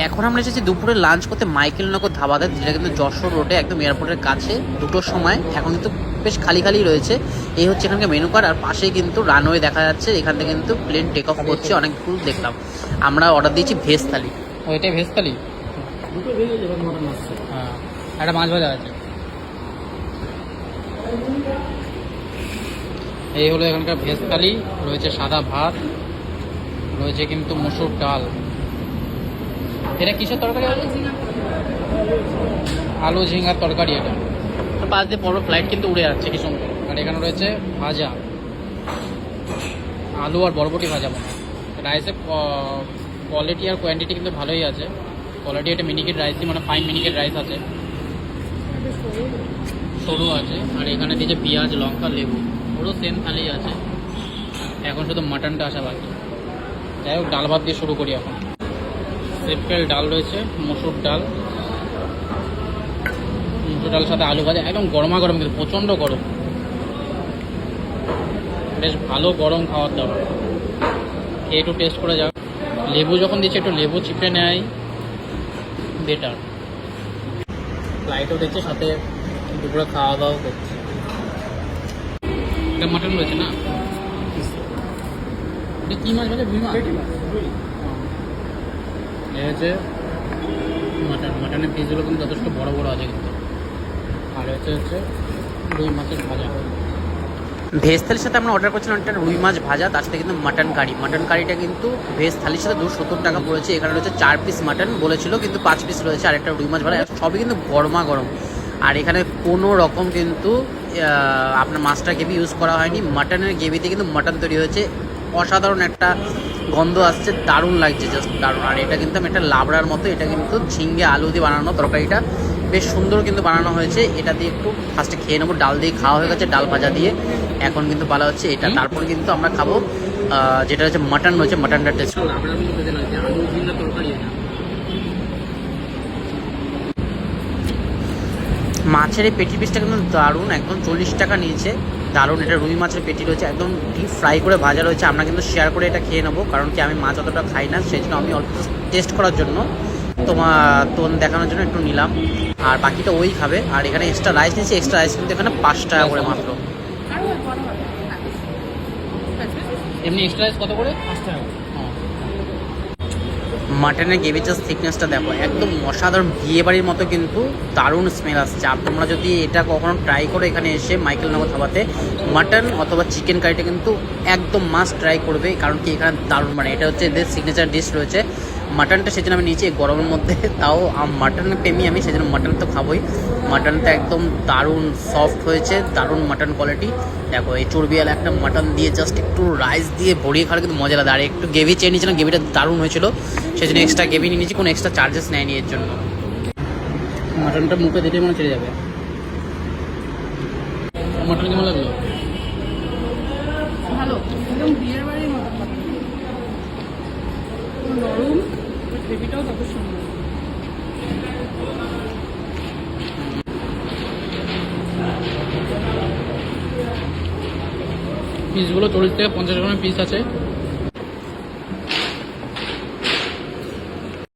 এখন আমরা এসেছি দুপুরে লাঞ্চ করতে মাইকেল নগর ধাবাতে, যেটা কিন্তু যশোর রোডে একদম এয়ারপোর্টের কাছে। দুটোর সময় এখন কিন্তু বেশ খালি খালি রয়েছে। এই হচ্ছে এখানকার মেনু কার্ড, আর পাশেই কিন্তু রানওয়ে দেখা যাচ্ছে। এখান থেকে কিন্তু প্লেন টেক অফ করছে, অনেক দূর দেখলাম। আমরা অর্ডার দিয়েছি ভেজ থালি। ওইটাই ভেজ থালি, দুটো ভেজ আছে, এবার মটন আসছে। হ্যাঁ, একটা মাছ ভাজা আছে। এই হলো এখানকার ভেজ থালি। রয়েছে সাদা ভাত, রয়েছে কিন্তু মসুর ডাল। এটা কিসের তরকারি? আলু ঝিঙ্গার তরকারি এটা। পাশ দিয়ে বড় ফ্লাইট কিন্তু উড়ে যাচ্ছে কি সুন্দর। আর এখানে রয়েছে ভাজা, আলু আর বরবটি ভাজা। রাইসের কোয়ালিটি আর কোয়ান্টিটি কিন্তু ভালোই আছে। কোয়ালিটি এটা মিনিকেট রাইসই, মানে 5 মিনিকেট রাইস আছে, সরু আছে। আর এখানে দিয়েছে পেঁয়াজ, লঙ্কা, লেবু। পুরো সেম থালি আছে। এখন শুধু মাটনটা আসা বাকি। যাই হোক, ডাল ভাত দিয়ে শুরু করি এখন। সিম্পল ডাল রয়েছে, মসুর ডাল। মসুর ডালের সাথে আলু ভাজা, একদম গরমা গরম, কিন্তু প্রচণ্ড গরম। বেশ ভালো গরম খাওয়ার দাওয়ার। খেয়ে একটু টেস্ট করে যাও। লেবু যখন দিচ্ছে একটু লেবু চিপে নেয়, বেটার। ফ্লাইটও দিচ্ছে, সাথে দুপুরে খাওয়া দাওয়া করছে। এটা মাটন রয়েছে না? এটা কী মাছ বলে? রুই মাছ। এ হচ্ছে মাটন। মাটনের পিসগুলো কিন্তু যথেষ্ট বড় বড় আছে কিন্তু। আর হচ্ছে রুই মাছের ভাজা। ভেজ থালির সাথে আমরা অর্ডার করছিলাম একটা রুই মাছ ভাজা, তার সাথে কিন্তু মাটন কারি। মাটন কারিটা কিন্তু ভেজ থালির সাথে 270 টাকা পড়েছে। এখানে রয়েছে 4 পিস মাটন বলেছিল, কিন্তু 5 পিস রয়েছে, আর একটা রুই মাছ ভাজা। সবই কিন্তু গরমা গরম। আর এখানে কোনো রকম কিন্তু আপনার মাছটার গ্রেভি ইউজ করা হয়নি। মাটনের গ্রেভিতে কিন্তু মাটন তৈরি হয়েছে। অসাধারণ একটা গন্ধ আসছে, দারুণ লাগছে, জাস্ট দারুণ। আর এটা কিন্তু আমি একটা লাবড়ার মতো, এটা কিন্তু ঝিঙ্গে আলু দিয়ে বানানো তরকারিটা। বেশ সুন্দর কিন্তু বানানো হয়েছে। এটা দিয়ে একটু ফার্স্টে খেয়ে নেবো। ডাল দিয়ে খাওয়া হয়ে গেছে, ডাল ভাজা দিয়ে। এখন কিন্তু বলা হচ্ছে এটা, তারপরে কিন্তু আমরা খাবো যেটা হচ্ছে মাটন রয়েছে, মাটনটা টেস্ট করবো। লাবড়ার মতো খেতে লাগছে, আলু ঝিঙ্গার তরকারি এটা। মাছের এই পেটি পিসটা কিন্তু দারুণ, একদম 40 টাকা নিয়েছে। দারুণ, এটা রুই মাছের পেটি রয়েছে, একদম ডিপ ফ্রাই করে ভাজা রয়েছে। আমরা কিন্তু শেয়ার করে এটা খেয়ে নেবো, কারণ কি আমি মাছ অতটা খাই না, সেই জন্য আমি অল্প টেস্ট করার জন্য তোমার দেখানোর জন্য একটু নিলাম। আর বাকিটা ওই খাবে। আর এখানে এক্সট্রা রাইস নিয়েছি, এক্সট্রা রাইস কিন্তু এখানে 5 টাকা করে মাত্র। এমনি এক্সট্রা রাইস কত করে? 5 টাকা। মাটনের গ্রেভি জাস্ট থিকনেসটা দেখো, একদম অসাধারণ, বিয়ে বাড়ির মতো কিন্তু দারুণ স্মেল আসছে। আর তোমরা যদি এটা কখনো ট্রাই করো এখানে এসে মাইকেল নগর ধাবাতে, মাটন অথবা চিকেন কারিটা কিন্তু একদম মাস্ট ট্রাই করবে, কারণ কি এখানে দারুণ, মানে এটা হচ্ছে এদের সিগনেচার ডিশ রয়েছে। মাটনটা সেজন্য আমি নিয়েছি গরমের মধ্যে, তাও মাটনের প্রেমী আমি, সেজন্য মাটন তো খাবোই। মাটনটা একদম দারুণ সফট হয়েছে, দারুণ মাটন কোয়ালিটি। দেখো এই চর্বিওয়ালা একটা মাটন দিয়ে জাস্ট একটু রাইস দিয়ে ভরিয়ে খাওয়ার কিন্তু মজা লাগে। আর একটু গ্রেভি চেয়ে নিয়েছিলাম, গ্রেভিটা দারুণ হয়েছিল, সেই জন্য এক্সট্রা গ্রেভি নিয়ে নিয়েছি, কোনো এক্সট্রা চার্জেস নেয়নি এর জন্য। মাটনটা মুখে দিতে মনে ছেড়ে যাবে। মাটন কেমন লাগলো? ভালো, একদম বিয়ের বাড়ির মতো নরম, গ্রেভিটাও তত সুন্দর। পিসগুলো 40 থেকে 50 গ্রামের পিস আছে।